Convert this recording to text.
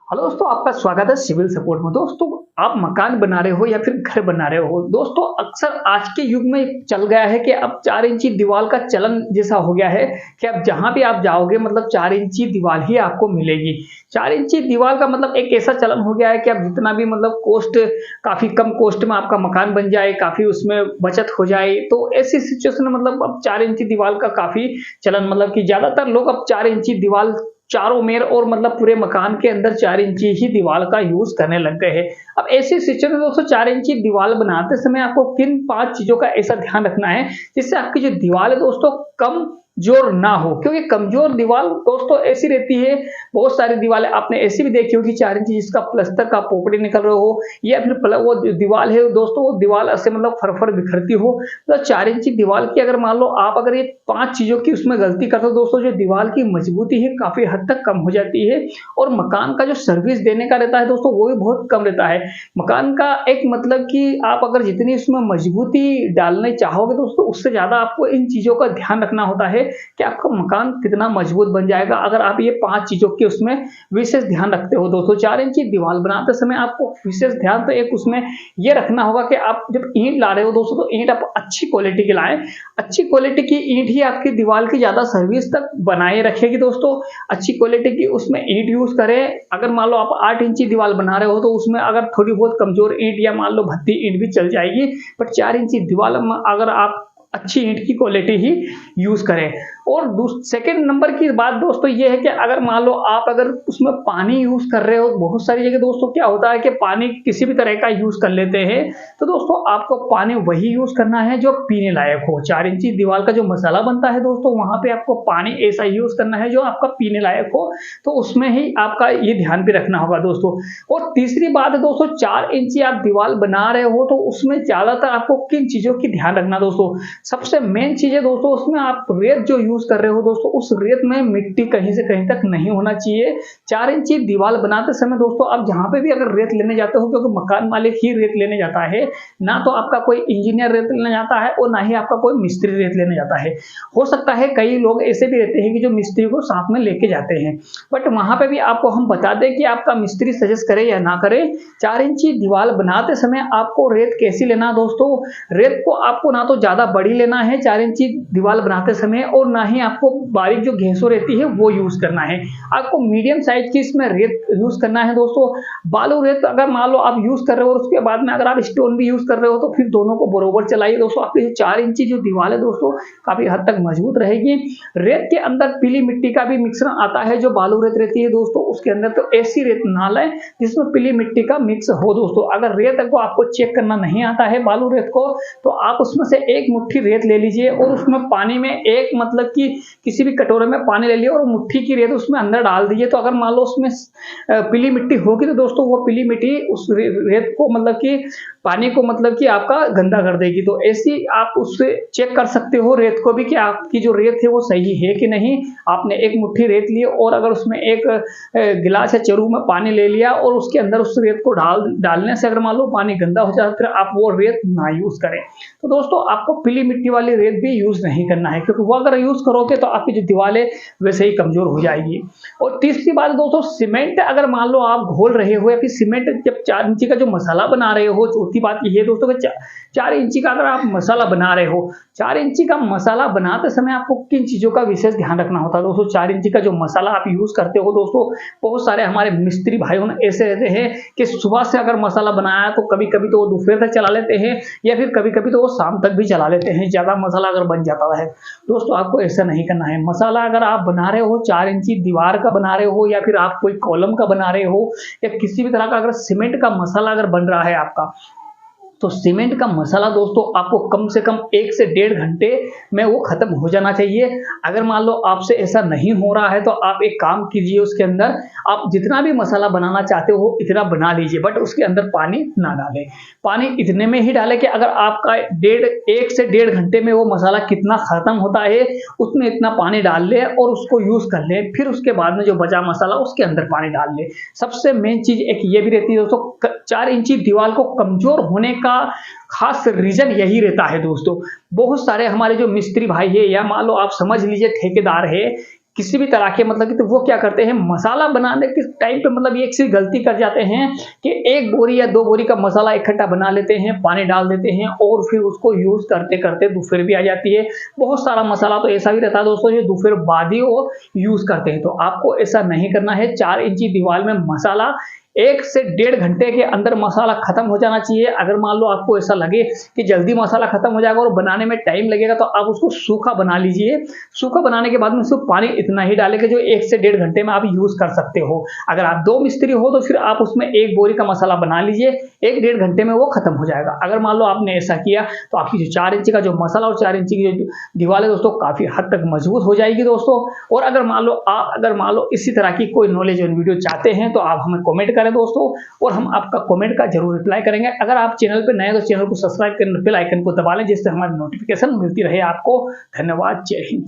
Hello दोस्तों, आपका स्वागत है सिविल सपोर्ट में। दोस्तों, आप मकान बना रहे हो या फिर घर बना रहे हो, दोस्तों अक्सर आज के युग में चल गया है कि अब 4 इंची दीवार का चलन जैसा हो गया है कि अब जहां भी आप जाओगे मतलब 4 इंची दीवार ही आपको मिलेगी। 4 इंची दीवार का मतलब एक ऐसा चलन हो गया है कि अब जितना भी मतलब कॉस्ट, काफी कम कॉस्ट में आपका मकान बन जाए, काफी उसमें बचत हो जाए, तो ऐसी सिचुएशन में मतलब अब 4 इंची दीवार का काफी चलन, मतलब कि ज्यादातर लोग अब 4 इंची दीवार चारों मेर और मतलब पूरे मकान के अंदर 4 इंची ही दीवार का यूज करने लग गए हैं। अब ऐसी सिचुएशन में दोस्तों 4 इंची दीवार बनाते समय आपको किन 5 चीजों का ऐसा ध्यान रखना है जिससे आपकी जो दीवार है दोस्तों कम जोर ना हो, क्योंकि कमजोर दीवार दोस्तों ऐसी रहती है। बहुत सारी दीवारें आपने ऐसी भी देखी होगी 4 इंची जिसका प्लस्तर का पोपड़ी निकल रहा हो, या फिर वो दीवार है दोस्तों, वो दीवार ऐसे मतलब फरफर बिखरती हो। तो 4 इंची दीवार की अगर मान लो आप अगर ये 5 चीजों की उसमें गलती करते हो दोस्तों, जो दीवार की मजबूती है काफी हद तक कम हो जाती है, और मकान का जो सर्विस देने का रहता है दोस्तों वो भी बहुत कम रहता है। मकान का एक मतलब कि आप अगर जितनी उसमें मजबूती डालने चाहोगे दोस्तों, उससे ज्यादा आपको इन चीजों का ध्यान रखना होता है कि आपका मकान कितना मजबूत बन जाएगा अगर आप ये 5 चीजों के उसमें विशेष ध्यान रखते हो। दोस्तों 4 इंची दीवार बनाते समय आपको विशेष ध्यान तो एक उसमें ये रखना होगा कि आप जब ईंट ला रहे हो दोस्तों, तो ईंट आप अच्छी क्वालिटी की लाएं। अच्छी क्वालिटी की ईंट ही आपकी दीवार की ज्यादा सर्विस तक बनाए रखेगी दोस्तों। अच्छी क्वालिटी की उसमें ईंट यूज करें। अगर मान लो आप 8 इंची दीवार बना रहे हो तो उसमें अगर थोड़ी बहुत कमजोर ईंट या मान लो भद्दी ईंट भी चल जाएगी, बट 4 इंची दीवार में अगर आप अच्छी ईंट की क्वालिटी ही यूज करें। और सेकंड नंबर की बात दोस्तों ये है कि अगर मान लो आप अगर उसमें पानी यूज कर रहे हो, बहुत सारी जगह दोस्तों क्या होता है कि पानी किसी भी तरह का यूज कर लेते हैं, तो दोस्तों आपको पानी वही यूज करना है जो पीने लायक हो। 4 इंची दीवार का जो मसाला बनता है दोस्तों, वहां पे आपको पानी ऐसा यूज करना है जो आपका पीने लायक हो, तो उसमें ही आपका ये ध्यान भी रखना होगा दोस्तों। और तीसरी बात है दोस्तों, 4 इंची आप दीवार बना रहे हो तो उसमें ज्यादातर आपको किन चीजों की ध्यान रखना दोस्तों, सबसे मेन चीज है दोस्तों, उसमें आप रेत जो यूज कर रहे हो दोस्तों, उस रेत में मिट्टी कहीं से कहीं तक नहीं होना चाहिए। 4 इंची दीवार बनाते समय दोस्तों आप जहां पे भी अगर रेत लेने जाते हो, क्योंकि मकान मालिक ही रेत लेने जाता है, ना तो आपका कोई इंजीनियर रेत लेने जाता है और ना ही आपका कोई मिस्त्री रेत लेने जाता है। हो सकता है कई लोग ऐसे भी रहते हैं कि जो मिस्त्री को साथ में लेके जाते हैं, बट वहां पे भी आपको हम बता दें कि आपका मिस्त्री सजेस्ट करे या ना करे, 4 इंची दीवार बनाते समय आपको रेत कैसी लेना दोस्तों, रेत को आपको ना तो ज्यादा बड़ी लेना है 4 इंची दीवार बनाते समय, और ना ही आपको बारीक जो घेसो रहती है वो यूज करना है। आपको मीडियम साइज की इसमें रेत यूज करना है दोस्तों। बालू रेत अगर मान लो आप यूज कर रहे हो और उसके बाद में अगर आप स्टोन भी यूज कर रहे हो, तो फिर दोनों को बरोबर चलाइए दोस्तों। आपकी 4 इंची जो दीवार है दोस्तों काफी हद तक मजबूत रहेगी। रेत के अंदर पीली मिट्टी का भी मिश्रण आता है, जो बालू रेत रहती है दोस्तों उसके अंदर, तो ऐसी रेत ना लें जिसमें पीली मिट्टी का मिक्स हो दोस्तों। अगर रेत को आपको चेक करना नहीं आता है बालू रेत को, तो आप उसमें से एक मुट्ठी रेत ले लीजिए और उसमें पानी में एक मतलब कि किसी भी कटोरे में पानी ले लिया और मुट्ठी की रेत उसमें अंदर डाल दीजिए। तो अगर मान लो उसमें पीली मिट्टी होगी तो दोस्तों वो पीली मिट्टी उस रेत को मतलब कि पानी को मतलब कि आपका गंदा कर देगी। तो ऐसी आप उससे चेक कर सकते हो रेत को भी कि आपकी जो रेत है वो सही है कि नहीं। आपने एक मुट्ठी रेत ली और अगर उसमें एक गिलास या चरू में पानी ले लिया और उसके अंदर उस रेत को डालने से अगर मान लो पानी गंदा हो जाए, फिर आप वो रेत ना यूज करें। तो दोस्तों आपको पीली मिट्टी वाली रेत भी यूज नहीं करना है, क्योंकि वो अगर यूज करोगे तो आपकी जो दीवारें वैसे ही कमजोर हो जाएगी। और तीसरी बात दोस्तों, सीमेंट अगर मान लो आप घोल रहे हो या फिर सीमेंट जब 4 इंची का जो मसाला बना रहे हो, चौथी बात ये है दोस्तों कि 4 इंची का अगर आप मसाला बना रहे हो, 4 इंची का मसाला बनाते समय आपको किन चीजों का विशेष ध्यान रखना होता है दोस्तों। 4 इंची का जो मसाला आप यूज करते हो दोस्तों, बहुत सारे हमारे मिस्त्री भाइयों ने ऐसे रहते हैं कि सुबह से अगर मसाला बनाया तो कभी कभी तो वो दोपहर तक चला लेते हैं, या फिर कभी कभी तो वो शाम तक भी चला लेते हैं, ज्यादा मसाला अगर बन जाता है। दोस्तों आपको ऐसा नहीं करना है। मसाला अगर आप बना रहे हो 4 इंची दीवार का बना रहे हो, या फिर आप कोई कॉलम का बना रहे हो, या किसी भी तरह का अगर सीमेंट का मसाला अगर बन रहा है आपका, तो सीमेंट का मसाला दोस्तों आपको कम से कम 1 से 1.5 घंटे में वो खत्म हो जाना चाहिए। अगर मान लो आपसे ऐसा नहीं हो रहा है तो आप एक काम कीजिए, उसके अंदर आप जितना भी मसाला बनाना चाहते हो इतना बना लीजिए, बट उसके अंदर पानी ना डालें। पानी इतने में ही डालें कि अगर आपका 1 से 1.5 घंटे में वो मसाला कितना खत्म होता है उसमें इतना पानी डाल ले और उसको यूज कर ले। फिर उसके बाद में जो बचा मसाला उसके अंदर पानी डाल ले। सबसे मेन चीज एक ये भी रहती है दोस्तों, 4 इंची दीवार को कमजोर होने का खास रीजन यही रहता है दोस्तों। बहुत सारे हमारे जो मिस्त्री भाई है, या मान लो आप समझ लीजिए ठेकेदार है, किसी भी तरह के मतलब कि तो वो क्या करते हैं मसाला बनाने के टाइम पे मतलब ये एक सी गलती कर जाते हैं कि 1 बोरी या 2 बोरी का मसाला इकट्ठा बना लेते हैं, पानी डाल देते हैं और फिर उसको यूज़ करते-करते दोपहर भी आ जाती है। बहुत सारा मसाला तो ऐसा भी रहता है दोस्तों जो दोपहर बाद ही वो यूज़ करते हैं। तो आपको ऐसा नहीं करना है। 4 इंची दीवार में मसाला 1 से डेढ़ घंटे के अंदर मसाला खत्म हो जाना चाहिए। अगर मान लो आपको ऐसा लगे कि जल्दी मसाला खत्म हो जाएगा और बनाने में टाइम लगेगा तो आप उसको सूखा बना लीजिए। सूखा बनाने के बाद में उसमें पानी इतना ही डालें कि जो 1 से डेढ़ घंटे में आप यूज़ कर सकते हो। अगर आप 2 मिस्त्री हो तो फिर आप उसमें 1 बोरी का मसाला बना लीजिए, 1 डेढ़ घंटे में वो खत्म हो जाएगा। अगर मान लो आपने ऐसा किया तो आपकी जो 4 इंची का जो मसाला और 4 इंची की जो दीवार है दोस्तों काफ़ी हद तक मजबूत हो जाएगी दोस्तों। और अगर मान लो इसी तरह की कोई नॉलेज और वीडियो चाहते हैं तो आप हमें कमेंट करें दोस्तों और हम आपका कमेंट का जरूर रिप्लाई करेंगे। अगर आप चैनल पे नए हैं तो चैनल को सब्सक्राइब कर बेल आइकन को दबा लें जिससे हमारी नोटिफिकेशन मिलती रहे आपको। धन्यवाद। जय हिंद।